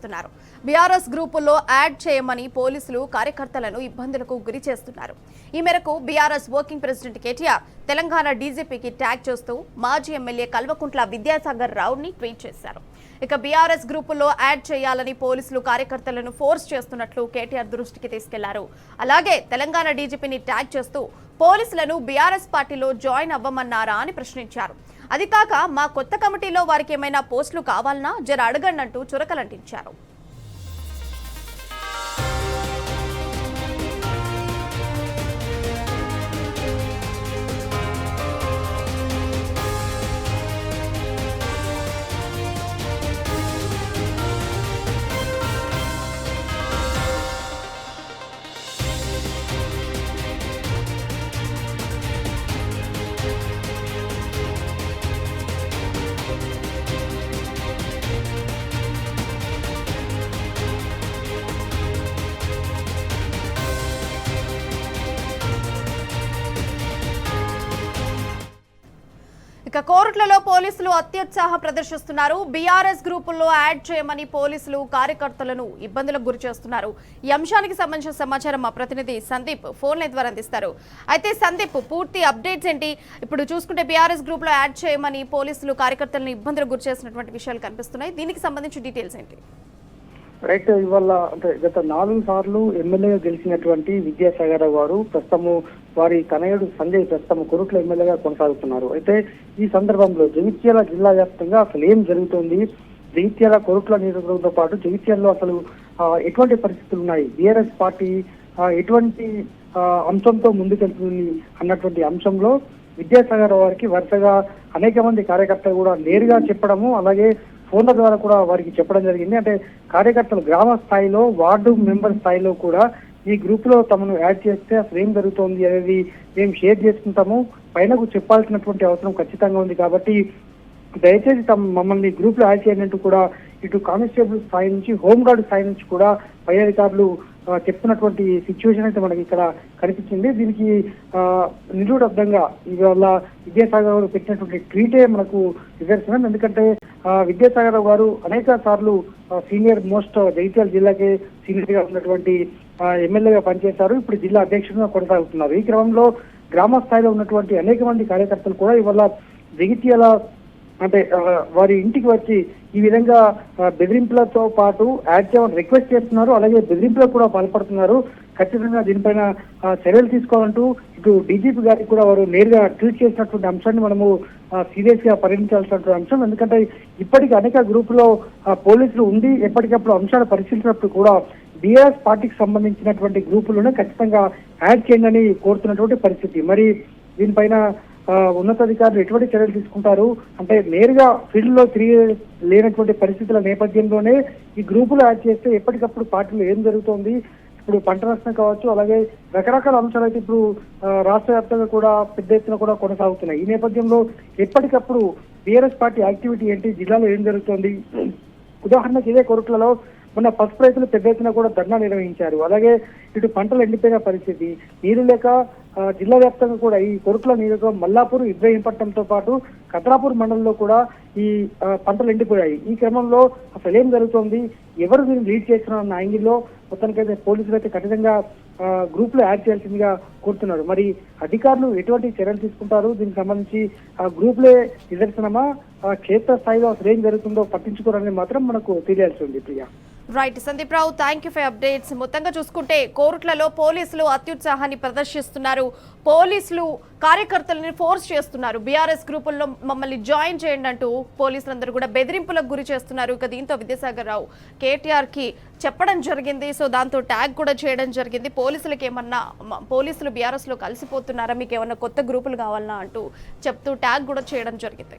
చేస్తున్నారు. బీఆర్ఎస్ గ్రూపుల్లో యాడ్ చేయమని పోలీసులు కార్యకర్తలను ఇబ్బందులకు గురి చేస్తున్నారు. ఈ మేరకు BRS working president KTR Telangana డీజీపీకి ట్యాగ్ చేస్తూ మాజీ ఎమ్మెల్యే కల్వకుంట్ల విద్యాసాగర్ రావుని ట్వీట్ చేశారు. ఇక బీఆర్ఎస్ గ్రూపుల్లో యాడ్ చేయాలని పోలీసులు కార్యకర్తలను ఫోర్స్ చేస్తున్నట్లు కేటీఆర్ దృష్టికి తీసుకెళ్లారు. అలాగే తెలంగాణ డీజీపీని ట్యాగ్ చేస్తూ పోలీసులను బీఆర్ఎస్ పార్టీలో జాయిన్ అవ్వమన్నారా అని ప్రశ్నించారు. అది కాక మా కొత్త కమిటీలో వారికి ఏమైనా పోస్టులు కావాలన్నా జర అడగండి అంటూ చురకలంటించారు. ఇక కోరుట్లలో పోలీసులు అత్యుత్సాహం ప్రదర్శిస్తున్నారు. బీఆర్ఎస్ గ్రూపుల్లో యాడ్ చేయమని పోలీసులు కార్యకర్తలను ఇబ్బందులకు గురి చేస్తున్నారు. ఈ అంశానికి సంబంధించిన సమాచారం మా ప్రతినిధి సందీప్ ఫోన్ లైన్ ద్వారా అందిస్తారు. అయితే సందీప్, పూర్తి అప్డేట్స్ ఏంటి? ఇప్పుడు చూసుకుంటే బీఆర్ఎస్ గ్రూప్ లో యాడ్ చేయమని పోలీసులు కార్యకర్తలను ఇబ్బందులకు గురి చేస్తున్నటువంటి విషయాలు కనిపిస్తున్నాయి. దీనికి సంబంధించిన డీటెయిల్స్ ఏంటి? రైట్, ఇవాళ అంటే గత 4 సార్లు ఎమ్మెల్యేగా గెలిచినటువంటి విద్యాసాగర్ గారు ప్రస్తుతము వారి తనయుడు సంజయ్ ప్రస్తుతం కొరుట్ల ఎమ్మెల్యేగా కొనసాగుతున్నారు. అయితే ఈ సందర్భంలో జగిత్యాల జిల్లా వ్యాప్తంగా అసలు ఏం జరుగుతుంది, జగిత్యాల కొరుట్ల నియోజకవర్గంతో పాటు జగిత్యాలలో అసలు ఎటువంటి పరిస్థితులు ఉన్నాయి, బీఆర్ఎస్ పార్టీ ఎటువంటి అంశంతో ముందుకెళ్తుంది అన్నటువంటి అంశంలో విద్యాసాగర్ వారికి వరుసగా అనేక మంది కార్యకర్తలు కూడా నేరుగా చెప్పడము, అలాగే ఫోన్ల ద్వారా కూడా వారికి చెప్పడం జరిగింది. అంటే కార్యకర్తలు గ్రామ స్థాయిలో, వార్డు మెంబర్ స్థాయిలో కూడా ఈ గ్రూప్ లో తమను యాడ్ చేస్తే అసలు ఏం జరుగుతోంది అనేది మేము షేర్ చేసుకుంటాము, పైనకు చెప్పాల్సినటువంటి అవసరం ఖచ్చితంగా ఉంది, కాబట్టి దయచేసి మమ్మల్ని గ్రూప్ లో యాడ్ చేయనట్టు కూడా ఇటు కానిస్టేబుల్ స్థాయి నుంచి, హోంగార్డు స్థాయి నుంచి కూడా పై అధికారులు చెప్తున్నటువంటి సిచ్యువేషన్ అయితే మనకి ఇక్కడ కనిపించింది. దీనికి నిరూఢంగా ఇవాళ విద్యాసాగర్ గారు పెట్టినటువంటి ట్వీటే మనకు నిదర్శనం. ఎందుకంటే విద్యాసాగర్ గారు అనేక సార్లు సీనియర్ మోస్ట్ జగిత్యాల జిల్లాకే సీనియర్ గా ఉన్నటువంటి ఎమ్మెల్యేగా పనిచేశారు. ఇప్పుడు జిల్లా అధ్యక్షుడిగా కొనసాగుతున్నారు. ఈ క్రమంలో గ్రామ స్థాయిలో ఉన్నటువంటి అనేక మంది కార్యకర్తలు కూడా ఇవాళ జగిత్యాల అంటే వారి ఇంటికి వచ్చి ఈ విధంగా బెదిరింపులతో పాటు యాడ్ చేయమని రిక్వెస్ట్ చేస్తున్నారు, అలాగే బెదిరింపులకు కూడా పాల్పడుతున్నారు. ఖచ్చితంగా దీనిపైన చర్యలు తీసుకోవాలంటూ ఇటు డీజీపీ గారికి కూడా వారు నేరుగా ట్వీట్ చేసినటువంటి అంశాన్ని మనము సీరియస్ గా పరిగణించాల్సినటువంటి అంశం. ఎందుకంటే ఇప్పటికీ అనేక గ్రూపులో పోలీసులు ఉండి ఎప్పటికప్పుడు అంశాలు పరిశీలించినప్పుడు కూడా బీఆర్ఎస్ పార్టీకి సంబంధించినటువంటి గ్రూపులను ఖచ్చితంగా యాడ్ చేయండి కోరుతున్నటువంటి పరిస్థితి. మరి దీనిపైన ఉన్నతాధికారులు ఎటువంటి చర్యలు తీసుకుంటారు అంటే నేరుగా ఫీల్డ్ లో తిరిగి లేనటువంటి పరిస్థితుల నేపథ్యంలోనే ఈ గ్రూపులు యాడ్ చేస్తే ఎప్పటికప్పుడు పార్టీలో ఏం జరుగుతోంది, ఇప్పుడు పంట నష్టం కావచ్చు, అలాగే రకరకాల అంశాలు అయితే ఇప్పుడు రాష్ట్ర వ్యాప్తంగా కూడా పెద్ద ఎత్తున కూడా కొనసాగుతున్నాయి. ఈ నేపథ్యంలో ఎప్పటికప్పుడు బీఆర్ఎస్ పార్టీ యాక్టివిటీ ఏంటి, జిల్లాలో ఏం జరుగుతోంది, ఉదాహరణకు ఇదే కొరుట్లలో మొన్న పసుపు రైతులు పెద్ద ఎత్తున కూడా ధర్నా నిర్వహించారు. అలాగే ఇటు పంటలు ఎండిపోయిన పరిస్థితి, నీరు లేక జిల్లా వ్యాప్తంగా కూడా ఈ కొరుట్ల నియోజకవర్గం మల్లాపూర్, ఇబ్రహీంపట్నంతో పాటు కత్రాపూర్ మండలంలో కూడా ఈ పంటలు ఎండిపోయాయి. ఈ క్రమంలో అసలు ఏం జరుగుతోంది, ఎవరు దీన్ని లీడ్ చేస్తున్నారన్న యాంగిల్లో మొత్తానికైతే పోలీసులు అయితే ఖచ్చితంగా గ్రూప్ లో యాడ్ చేయాల్సిందిగా కోరుతున్నారు. మరి అధికారులు ఎటువంటి చర్యలు తీసుకుంటారు, దీనికి సంబంధించి గ్రూప్లే నిదర్శనమా, క్షేత్ర స్థాయిలో అసలు ఏం జరుగుతుందో పట్టించుకోవాలని మాత్రం మనకు తెలియాల్సి ఉంది. Priya. Right Sandeep Rao, thank you for updates. మొత్తంగా చూసుకుంటే కోరుట్లలో పోలీసులు అత్యుత్సాహాన్ని ప్రదర్శిస్తున్నారు. పోలీసులు కార్యకర్తలను ఫోర్స్ చేస్తున్నారు. బీఆర్ఎస్ గ్రూపుల్లో మమ్మల్ని జాయిన్ చేయండి అంటూ పోలీసులందరూ కూడా బెదిరింపులకు గురి చేస్తున్నారు. ఇక దీంతో విద్యాసాగర్ రావు కేటీఆర్ కి చెప్పడం జరిగింది. సో దాంతో ట్యాగ్ కూడా చేయడం జరిగింది. పోలీసులకు ఏమన్నా, పోలీసులు బీఆర్ఎస్ లో కలిసిపోతున్నారా, మీకు ఏమన్నా కొత్త గ్రూపులు కావాలన్నా అంటూ చెప్తూ ట్యాగ్ కూడా చేయడం జరిగింది.